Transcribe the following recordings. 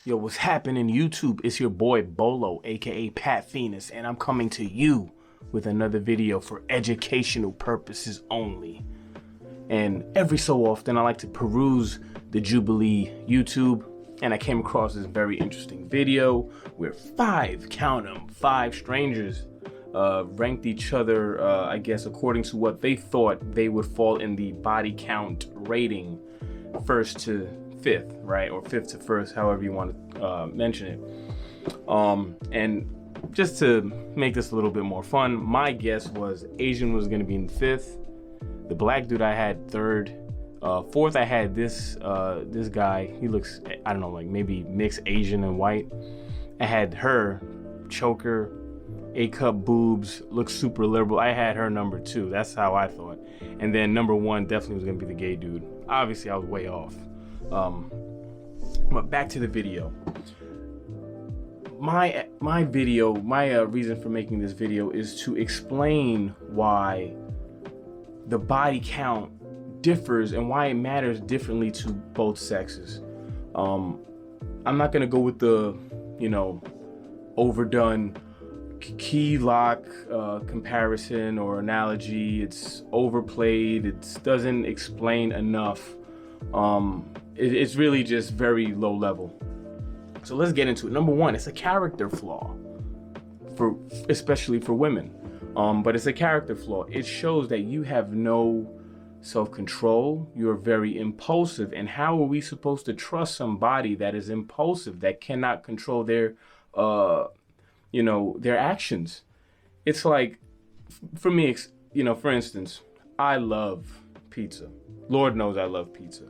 Yo, what's happening, YouTube? It's your boy Bolo, aka Pat Phoenix, and I'm coming to you with another video for educational purposes only. And every so often, I like to peruse the Jubilee YouTube, and I came across this very interesting video where five strangers ranked each other, I guess, according to what they thought they would fall in the body count rating, first to fifth, right? Or fifth to first, however you want to mention it. And just to make this a little bit more fun, my guess was Asian was going to be in fifth. The black dude I had third. Fourth, I had this guy. He looks, I don't know, like maybe mixed Asian and white. I had her, choker, A-cup boobs, looks super liberal. I had her number 2. That's how I thought. And then number 1 definitely was gonna be the gay dude. Obviously, I was way off. But back to the video. My reason for making this video is to explain why the body count differs and why it matters differently to both sexes. I'm not gonna go with the, overdone key lock comparison or analogy. It's overplayed. It doesn't explain enough. It's really just very low level. So let's get into it. Number 1, it's a character flaw, especially for women. But it's a character flaw. It shows that you have no self-control. You're very impulsive. And how are we supposed to trust somebody that is impulsive, that cannot control their their actions? It's like, for me, for instance, I love pizza. Lord knows I love pizza.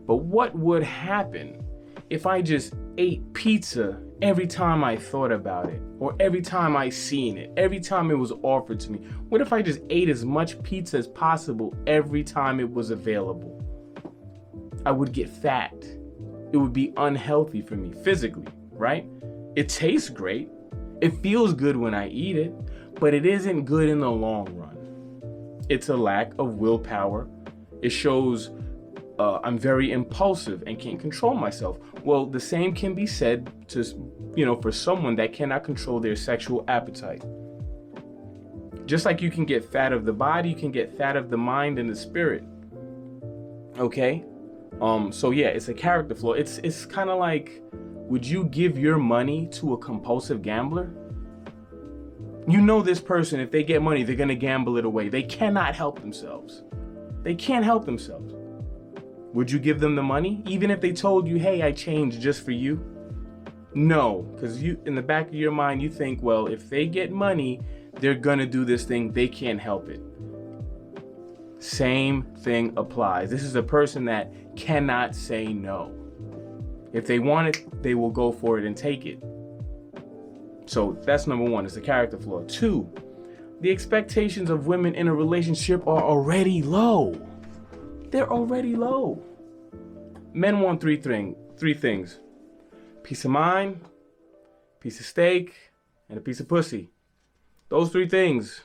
But what would happen if I just ate pizza every time I thought about it, or every time I seen it, every time it was offered to me? What if I just ate as much pizza as possible every time it was available? I would get fat. It would be unhealthy for me physically, right? It tastes great. It feels good when I eat it, but it isn't good in the long run. It's a lack of willpower. It shows I'm very impulsive and can't control myself. Well, the same can be said to, for someone that cannot control their sexual appetite. Just like you can get fat of the body, you can get fat of the mind and the spirit. Okay? So yeah, it's a character flaw. It's kind of like, would you give your money to a compulsive gambler? You know this person, if they get money, they're gonna gamble it away. They cannot help themselves. They can't help themselves. Would you give them the money? Even if they told you, hey, I changed just for you? No, because in the back of your mind, you think, well, if they get money, they're gonna do this thing, they can't help it. Same thing applies. This is a person that cannot say no. If they want it, they will go for it and take it. So that's number 1, it's a character flaw. 2, the expectations of women in a relationship are already low. They're already low. Men want three things: peace of mind, piece of steak, and a piece of pussy. Those 3 things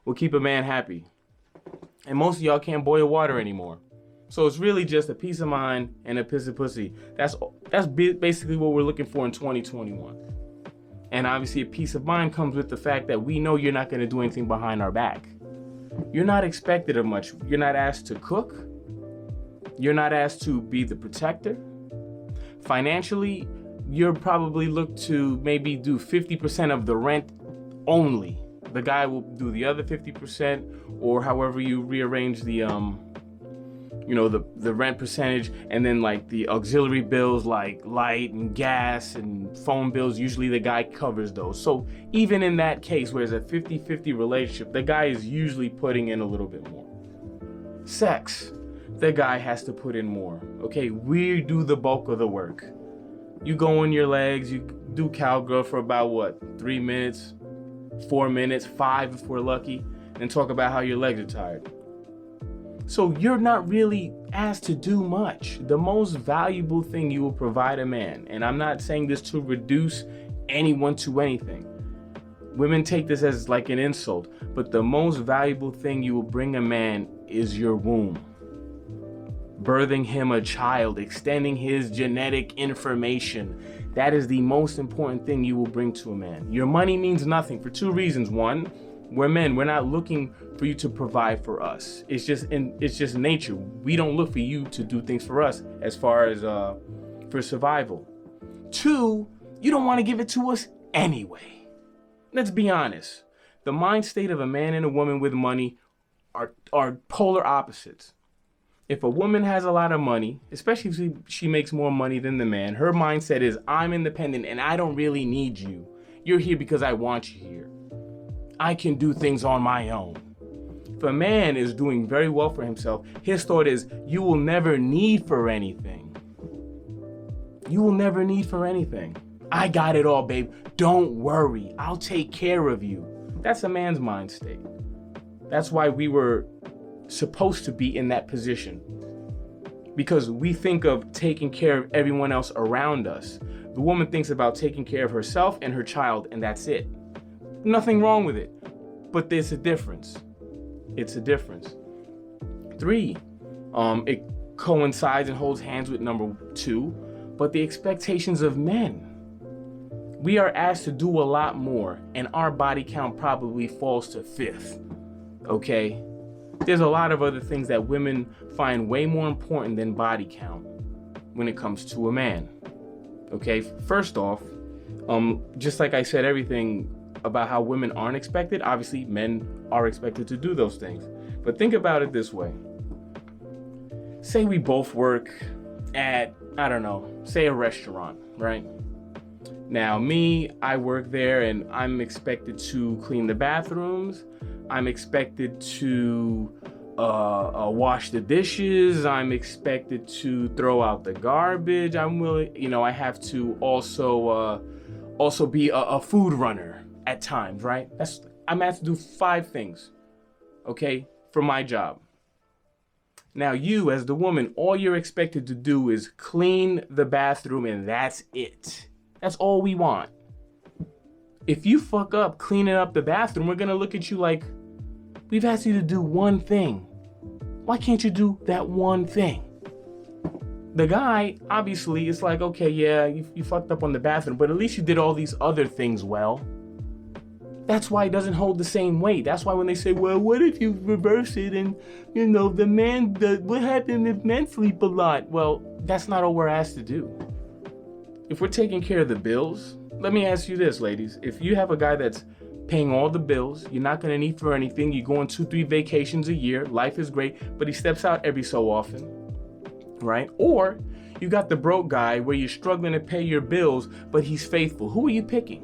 will keep a man happy. And most of y'all can't boil water anymore. So it's really just a peace of mind and a piece of pussy. That's basically what we're looking for in 2021. And obviously a peace of mind comes with the fact that we know you're not going to do anything behind our back. You're not expected of much. You're not asked to cook. You're not asked to be the protector. Financially, you're probably looked to maybe do 50% of the rent only. The guy will do the other 50%, or however you rearrange the the rent percentage, and then like the auxiliary bills like light and gas and phone bills, usually the guy covers those. So even in that case where it's a 50-50 relationship, the guy is usually putting in a little bit more. Sex, the guy has to put in more. Okay, we do the bulk of the work. You go on your legs, you do cowgirl for about what, 3 minutes, 4 minutes, 5 if we're lucky, and talk about how your legs are tired. So you're not really asked to do much. The most valuable thing you will provide a man, and I'm not saying this to reduce anyone to anything. Women take this as like an insult, but the most valuable thing you will bring a man is your womb. birthing him a child, extending his genetic information. That is the most important thing you will bring to a man. Your money means nothing for two reasons. One, we're men. We're not looking for you to provide for us. It's just nature. We don't look for you to do things for us as far as for survival. Two, you don't want to give it to us anyway. Let's be honest. The mind state of a man and a woman with money are polar opposites. If a woman has a lot of money, especially if she makes more money than the man, her mindset is, I'm independent and I don't really need you. You're here because I want you here. I can do things on my own. If a man is doing very well for himself, his thought is, you will never need for anything. You will never need for anything. I got it all, babe. Don't worry. I'll take care of you. That's a man's mind state. That's why we were supposed to be in that position, because we think of taking care of everyone else around us. The woman thinks about taking care of herself and her child, and that's it. Nothing wrong with it, but there's a difference. It's a difference. 3, it coincides and holds hands with number 2, but the expectations of men. We are asked to do a lot more, and our body count probably falls to 5th, okay? There's a lot of other things that women find way more important than body count when it comes to a man. Okay, first off, just like I said, everything about how women aren't expected, obviously men are expected to do those things. But think about it this way. Say we both work at, I don't know, say a restaurant, right? Now me, I work there and I'm expected to clean the bathrooms. I'm expected to wash the dishes. I'm expected to throw out the garbage. I have to also be a food runner at times, right? I'm asked to do 5 things, okay, for my job. Now you, as the woman, all you're expected to do is clean the bathroom, and that's it. That's all we want. If you fuck up cleaning up the bathroom, we're gonna look at you like, we've asked you to do one thing. Why can't you do that one thing? The guy, obviously, is like, okay, yeah, you fucked up on the bathroom, but at least you did all these other things well. That's why it doesn't hold the same weight. That's why when they say, well, what if you reverse it and, what happened if men sleep a lot? Well, that's not all we're asked to do. If we're taking care of the bills, let me ask you this, ladies. If you have a guy that's paying all the bills, you're not gonna need for anything, you go on 2-3 vacations a year, life is great, but he steps out every so often, right? Or you got the broke guy where you're struggling to pay your bills, but he's faithful. Who are you picking?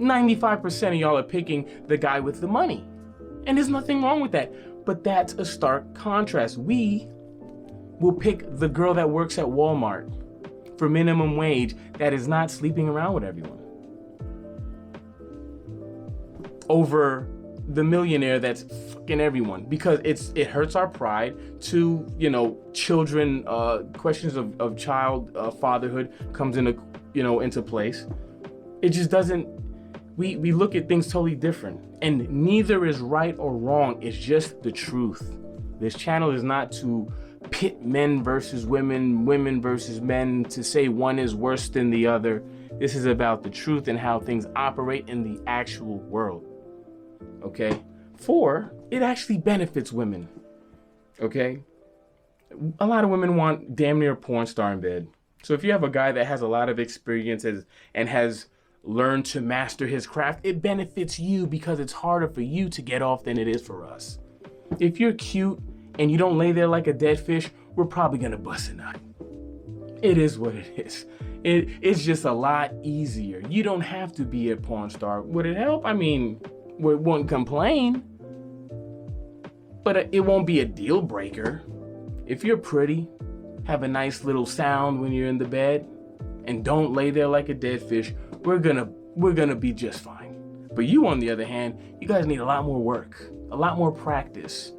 95% of y'all are picking the guy with the money. And there's nothing wrong with that, but that's a stark contrast. We will pick the girl that works at Walmart for minimum wage that is not sleeping around with everyone, over the millionaire that's fucking everyone, because it hurts our pride to, children, questions of child fatherhood comes into place. It just doesn't, we look at things totally different, and neither is right or wrong. It's just the truth. This channel is not to pit men versus women, women versus men, to say one is worse than the other. This is about the truth and how things operate in the actual world. Okay? 4, it actually benefits women. Okay? A lot of women want damn near a porn star in bed. So if you have a guy that has a lot of experiences and has learned to master his craft, it benefits you because it's harder for you to get off than it is for us. If you're cute and you don't lay there like a dead fish, we're probably gonna bust a nut. It is what it is. It's just a lot easier. You don't have to be a porn star. Would it help? I mean, we wouldn't complain, but it won't be a deal breaker. If you're pretty, have a nice little sound when you're in the bed, and don't lay there like a dead fish, we're gonna be just fine. But you, on the other hand, you guys need a lot more work, a lot more practice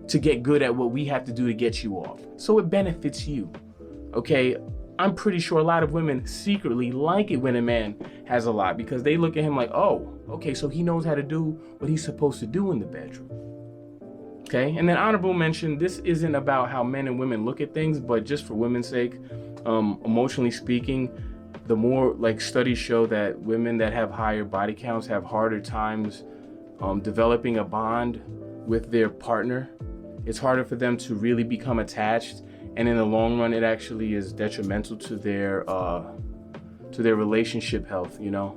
to get good at what we have to do to get you off. So it benefits you, okay? I'm pretty sure a lot of women secretly like it when a man has a lot, because they look at him like, oh, okay, so he knows how to do what he's supposed to do in the bedroom. Okay, and then honorable mention, this isn't about how men and women look at things, but just for women's sake, emotionally speaking, the more like studies show that women that have higher body counts have harder times developing a bond with their partner. It's harder for them to really become attached, and in the long run, it actually is detrimental to their relationship health, you know.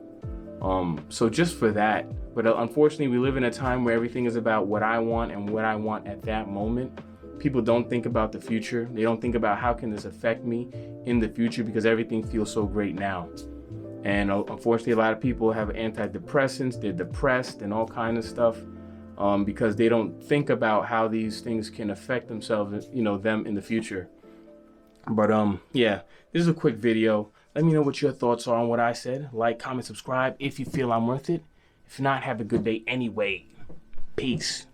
So just for that. But unfortunately, we live in a time where everything is about what I want and what I want at that moment. People don't think about the future. They don't think about how can this affect me in the future, because everything feels so great now. And unfortunately, a lot of people have antidepressants. They're depressed and all kinds of stuff because they don't think about how these things can affect themselves, you know, them in the future. But yeah, this is a quick video. Let me know what your thoughts are on what I said. Like, comment, subscribe if you feel I'm worth it. If not, have a good day anyway. Peace.